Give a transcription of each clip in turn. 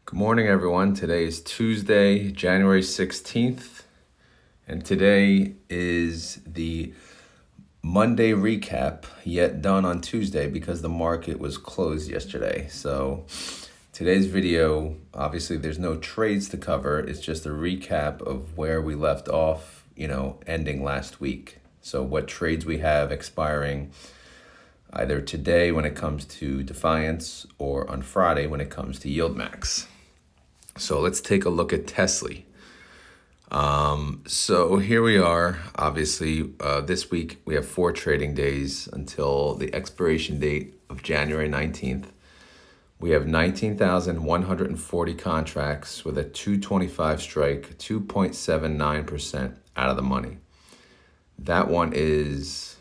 Good morning, everyone. Today is Tuesday, January 16th, and today is the Monday recap, yet done on Tuesday because the market was closed yesterday. So today's video, obviously there's no trades to cover. It's just a recap of where we left off, ending last week. So what trades we have expiring either today when it comes to Defiance or on Friday when it comes to YieldMax. So let's take a look at TSLY. So here we are. Obviously, this week we have 4 trading days until the expiration date of January 19th. We have 19,140 contracts with a 225 strike, 2.79% out of the money. That one is,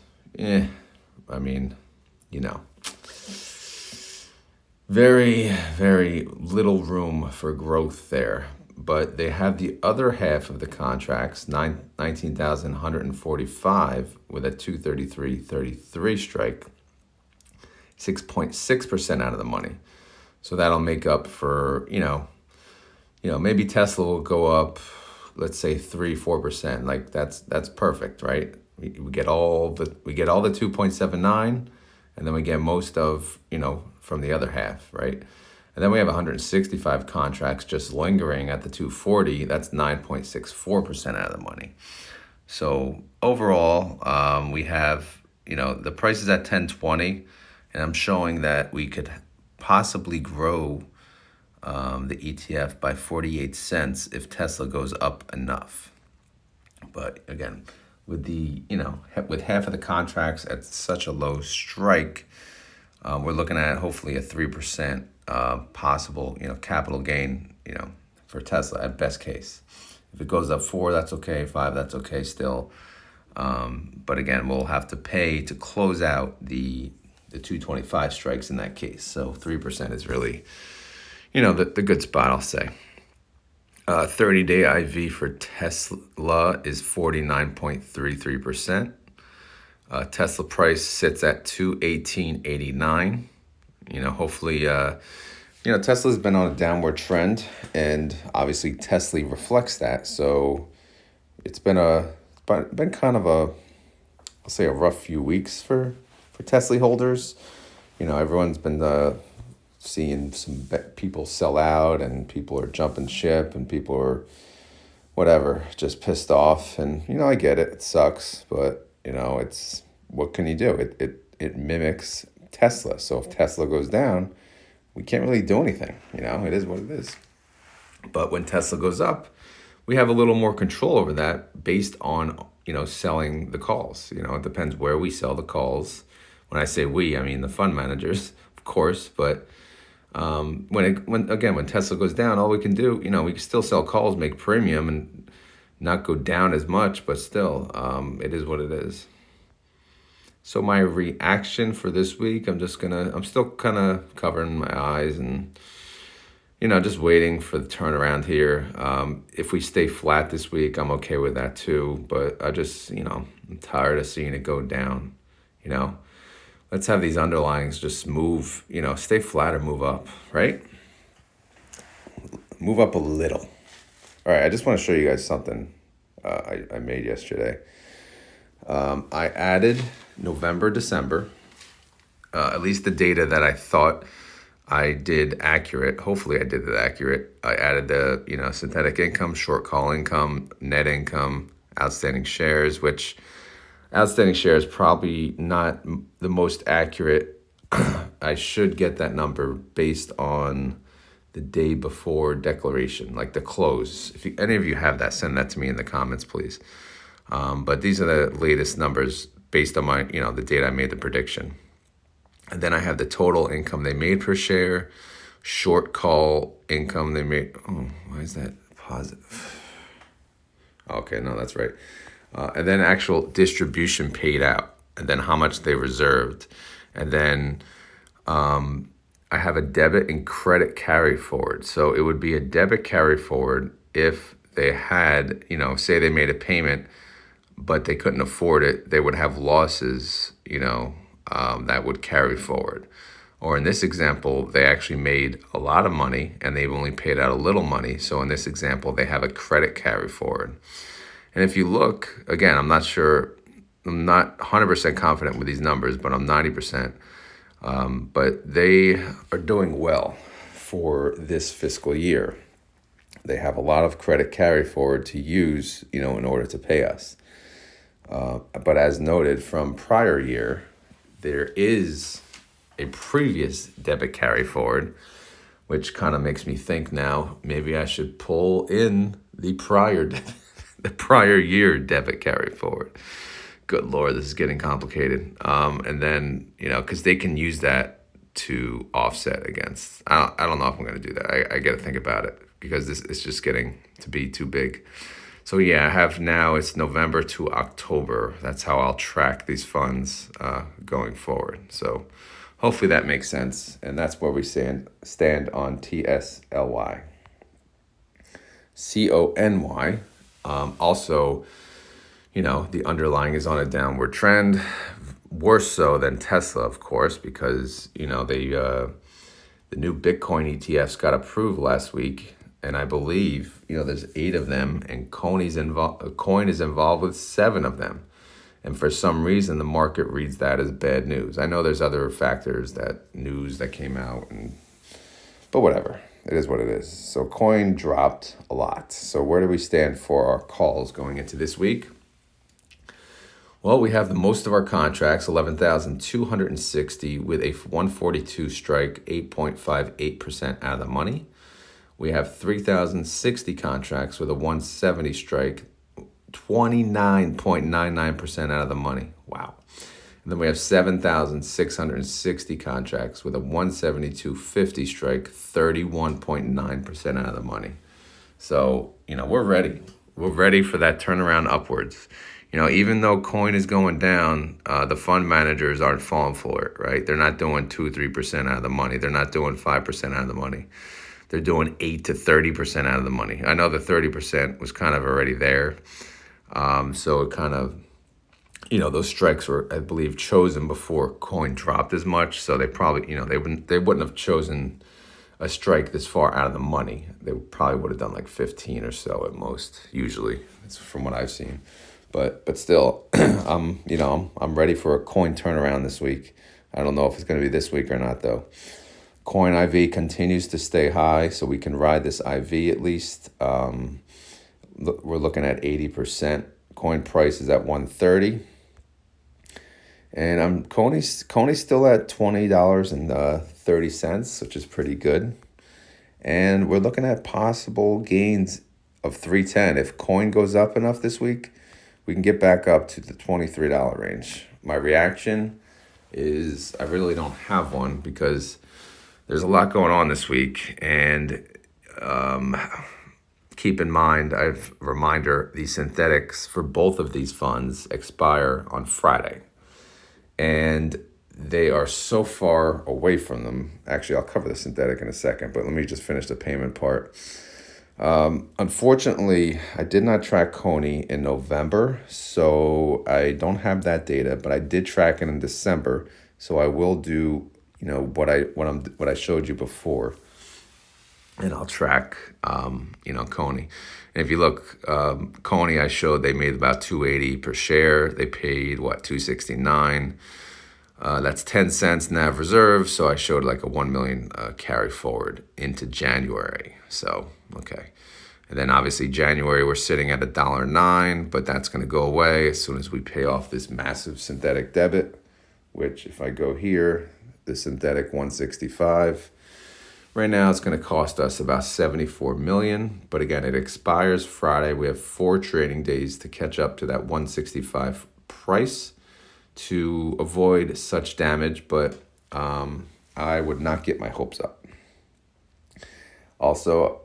very, very little room for growth there. But they have the other half of the contracts, 19,145 with a 233.33 strike, 6.6% out of the money. So that'll make up for, maybe Tesla will go up, let's say 3-4%. Like that's perfect, right? We get all the 2.79, and then we get most of, from the other half, right? And then we have 165 contracts just lingering at the 240. That's 9.64% out of the money. So overall, we have, the price is at 1020, and I'm showing that we could possibly grow the ETF by 48 cents if Tesla goes up enough. But again, with with half of the contracts at such a low strike, we're looking at hopefully a 3% possible, capital gain, for Tesla at best case. If it goes up 4, that's okay. 5, that's okay still. But again, we'll have to pay to close out the 225 strikes in that case. So 3% is really, the good spot, I'll say. 30-day IV for Tesla is 49.33%. Tesla price sits at 218.89. Hopefully, Tesla's been on a downward trend, and obviously TSLY reflects that. So it's been kind of I'll say a rough few weeks for TSLY holders. Everyone's been seeing some people sell out, and people are jumping ship, and people are whatever, just pissed off. And I get it. It sucks, but it's, what can you do? It mimics Tesla. So if Tesla goes down, we can't really do anything. It is what it is. But when Tesla goes up, we have a little more control over that based on, selling the calls. It depends where we sell the calls. When I say we, I mean the fund managers, of course. But when Tesla goes down, all we can do, we can still sell calls, make premium, and not go down as much, but still, it is what it is. So my reaction for this week, I'm still kind of covering my eyes and, just waiting for the turnaround here. If we stay flat this week, I'm okay with that too. But I just, I'm tired of seeing it go down. Let's have these underlyings just move, stay flat or move up, right? Move up a little. All right, I just want to show you guys something I made yesterday. I added November, December, at least the data that I thought I did accurate. Hopefully I did it accurate. I added the, synthetic income, short call income, net income, outstanding shares, which outstanding shares probably not the most accurate. I should get that number based on the day before declaration, like the close. If any of you have that, send that to me in the comments, please. But these are the latest numbers based on my, the date I made the prediction. And then I have the total income they made per share, short call income they made. Oh, why is that positive? Okay, no, that's right. And then actual distribution paid out, and then how much they reserved. And then I have a debit and credit carry forward. So it would be a debit carry forward if they had, say they made a payment, but they couldn't afford it, they would have losses, that would carry forward. Or in this example, they actually made a lot of money and they've only paid out a little money. So in this example, they have a credit carry forward. And if you look, again, I'm not sure, I'm not 100% confident with these numbers, but I'm 90%. But they are doing well for this fiscal year. They have a lot of credit carry forward to use, in order to pay us. But as noted from prior year, there is a previous debit carry forward, which kind of makes me think now maybe I should pull in the prior year debit carry forward. Good Lord, this is getting complicated. And then, because they can use that to offset against. I don't know if I'm going to do that. I got to think about it because this is just getting to be too big. So yeah, I have now, it's November to October. That's how I'll track these funds going forward. So hopefully that makes sense. And that's where we stand on TSLY. CONY, also, the underlying is on a downward trend. Worse so than Tesla, of course, because, the new Bitcoin ETFs got approved last week. And I believe, there's 8 of them, and Coin is involved with 7 of them. And for some reason, the market reads that as bad news. I know there's other factors, news that came out, but whatever. It is what it is. So Coin dropped a lot. So where do we stand for our calls going into this week? Well, we have the most of our contracts, 11,260 with a 142 strike, 8.58% out of the money. We have 3,060 contracts with a 170 strike, 29.99% out of the money. Wow. And then we have 7,660 contracts with a 172.50 strike, 31.9% out of the money. So, we're ready. We're ready for that turnaround upwards. Even though coin is going down, the fund managers aren't falling for it, right? They're not doing 2-3% out of the money. They're not doing 5% out of the money. They're doing 8 to 30% out of the money. I know the 30% was kind of already there. So it kind of, those strikes were, I believe, chosen before coin dropped as much. So they probably, they wouldn't have chosen a strike this far out of the money. They probably would have done like 15 or so at most, usually. That's from what I've seen. But still, I'm ready for a coin turnaround this week. I don't know if it's going to be this week or not, though. Coin IV continues to stay high, so we can ride this IV at least. We're looking at 80%. Coin price is at 130. And CONY's still at $20.30, which is pretty good. And we're looking at possible gains of 310. If coin goes up enough this week, we can get back up to the $23 range. My reaction is I really don't have one because there's a lot going on this week. And keep in mind, reminder, the synthetics for both of these funds expire on Friday. And they are so far away from them. Actually, I'll cover the synthetic in a second, but let me just finish the payment part. Unfortunately, I did not track CONY in November, so I don't have that data, but I did track it in December. So I will do, what I showed you before, and I'll track, CONY. And if you look, CONY, I showed they made about $2.80 per share. They paid $2.69. That's 10 cents NAV reserve. So I showed like a 1 million carry forward into January. So, okay. And then obviously January, we're sitting at $1.09, but that's going to go away as soon as we pay off this massive synthetic debit, which if I go here, the synthetic 165, right now it's going to cost us about 74 million. But again, it expires Friday. We have 4 trading days to catch up to that 165 price to avoid such damage, but I would not get my hopes up. Also,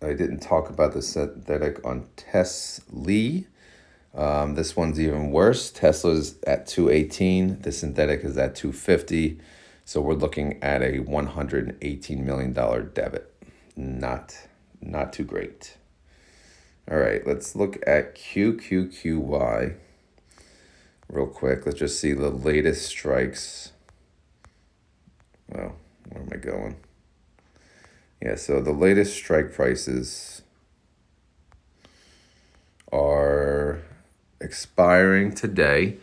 I didn't talk about the synthetic on TSLY. This one's even worse. Tesla's at 218. The synthetic is at 250. So we're looking at a $118 million debit. Not too great. All right, let's look at QQQY real quick. Let's just see the latest strikes. Well, where am I going? Yeah, so the latest strike prices are expiring today.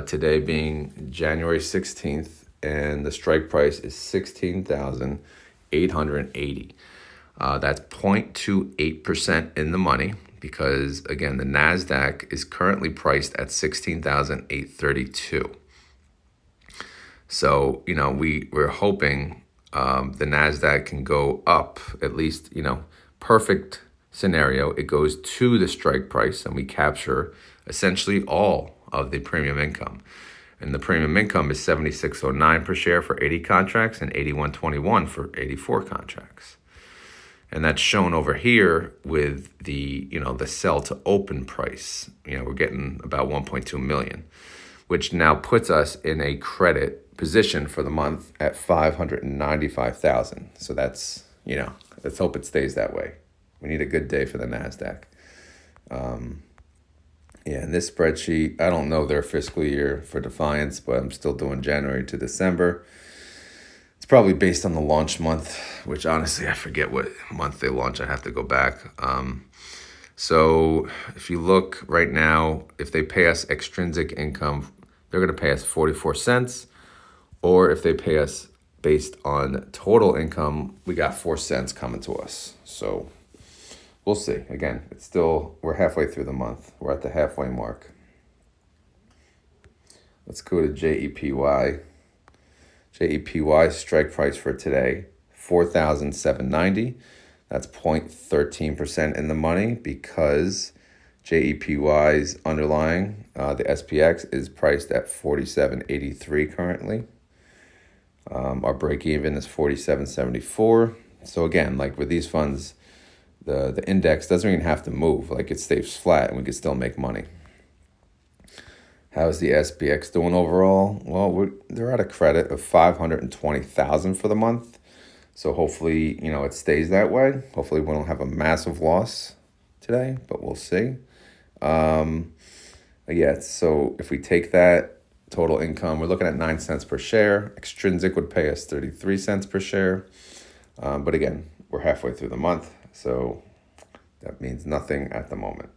Today being January 16th, and the strike price is 16,880. That's 0.28% in the money because, again, the Nasdaq is currently priced at 16,832. So, we're hoping the Nasdaq can go up, at least, perfect scenario. It goes to the strike price and we capture essentially all of the premium income. And the premium income is 76.09 per share for 80 contracts and 81.21 for 84 contracts. And that's shown over here with the, the sell to open price. We're getting about 1.2 million, which now puts us in a credit position for the month at 595,000. So that's, let's hope it stays that way. We need a good day for the Nasdaq. In this spreadsheet, I don't know their fiscal year for Defiance, but I'm still doing January to December. It's probably based on the launch month, which honestly, I forget what month they launch. I have to go back. So if you look right now, if they pay us extrinsic income, they're going to pay us 44 cents. Or if they pay us based on total income, we got 4 cents coming to us. So we'll see. Again, we're halfway through the month. We're at the halfway mark. Let's go to JEPY. JEPY strike price for today, 4,790. That's 0.13% in the money because JEPY's underlying, the SPX, is priced at 47.83 currently. Our break even is 47.74. So again, like with these funds, the index doesn't even have to move. Like it stays flat and we can still make money. How's the SPX doing overall? Well, they're at a credit of 520,000 for the month. So hopefully, it stays that way. Hopefully we don't have a massive loss today, but we'll see. So if we take that total income, we're looking at 9 cents per share. Extrinsic would pay us 33 cents per share. But again, we're halfway through the month, so that means nothing at the moment.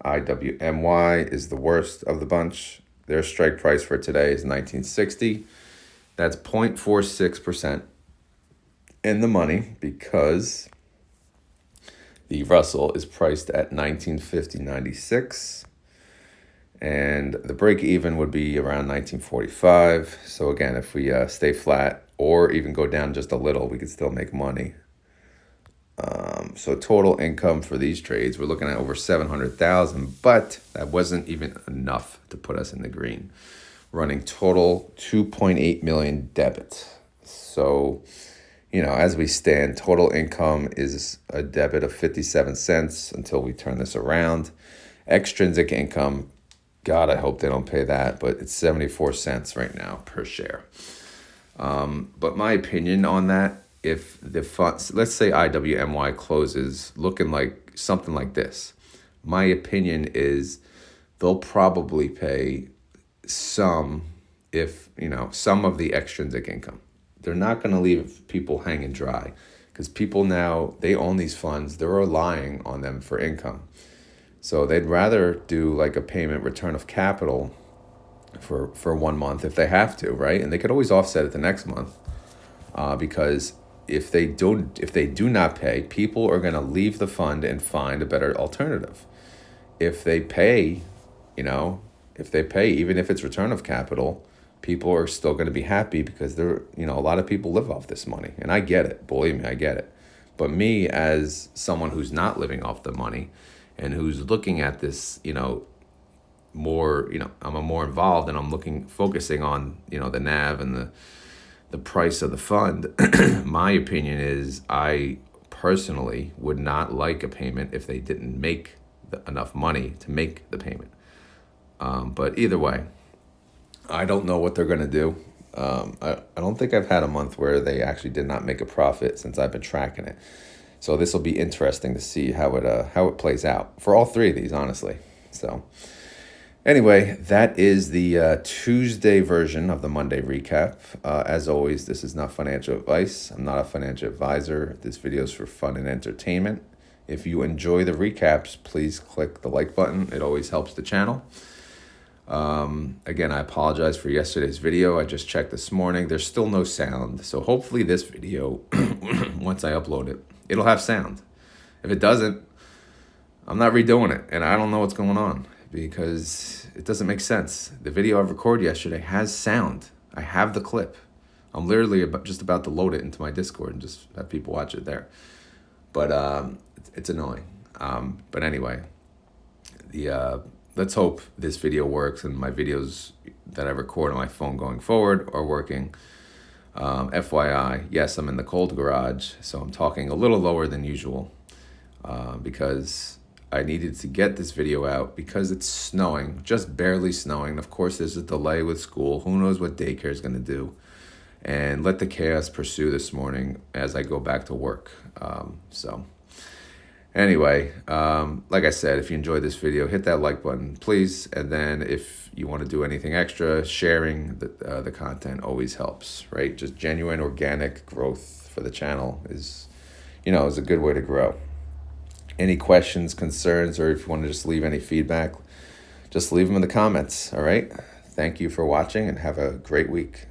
IWMY is the worst of the bunch. Their strike price for today is 1960. That's 0.46% in the money because the Russell is priced at 1950.96. And the break even would be around 1945. So again, if we stay flat or even go down just a little, we could still make money. So total income for these trades, we're looking at over 700,000, but that wasn't even enough to put us in the green. Running total 2.8 million debit. So, as we stand, total income is a debit of 57 cents until we turn this around. Extrinsic income, God, I hope they don't pay that, but it's 74 cents right now per share. But my opinion on that, if the funds, let's say IWMY closes looking like something like this, my opinion is they'll probably pay some of the extrinsic income. They're not going to leave people hanging dry because people now, they own these funds. They're relying on them for income. So they'd rather do like a payment return of capital for 1 month if they have to, right? And they could always offset it the next month because if they do not pay, people are going to leave the fund and find a better alternative. If they pay, even if it's return of capital, people are still going to be happy because a lot of people live off this money. And I get it. Believe me, I get it. But me, as someone who's not living off the money and who's looking at this, more, I'm more involved and I'm focusing on, the NAV and the price of the fund. My opinion is I personally would not like a payment if they didn't make enough money to make the payment. But either way, I don't know what they're going to do. I don't think I've had a month where they actually did not make a profit since I've been tracking it. So this will be interesting to see how it plays out for all three of these, honestly. So Anyway, that is the Tuesday version of the Monday recap. As always, this is not financial advice. I'm not a financial advisor. This video is for fun and entertainment. If you enjoy the recaps, please click the like button. It always helps the channel. Again, I apologize for yesterday's video. I just checked this morning. There's still no sound. So hopefully this video, once I upload it, it'll have sound. If it doesn't, I'm not redoing it. And I don't know what's going on because it doesn't make sense. The video I recorded yesterday has sound. I have the clip. I'm literally just about to load it into my Discord and just have people watch it there. But it's annoying. But anyway, let's hope this video works and my videos that I record on my phone going forward are working. FYI, yes, I'm in the cold garage, so I'm talking a little lower than usual because I needed to get this video out because it's snowing, just barely snowing. Of course, there's a delay with school. Who knows what daycare is going to do? And let the chaos pursue this morning as I go back to work. So anyway, like I said, if you enjoyed this video, hit that like button, please. And then if you want to do anything extra, sharing the content always helps, right? Just genuine organic growth for the channel is a good way to grow. Any questions, concerns, or if you want to just leave any feedback, just leave them in the comments, all right? Thank you for watching and have a great week.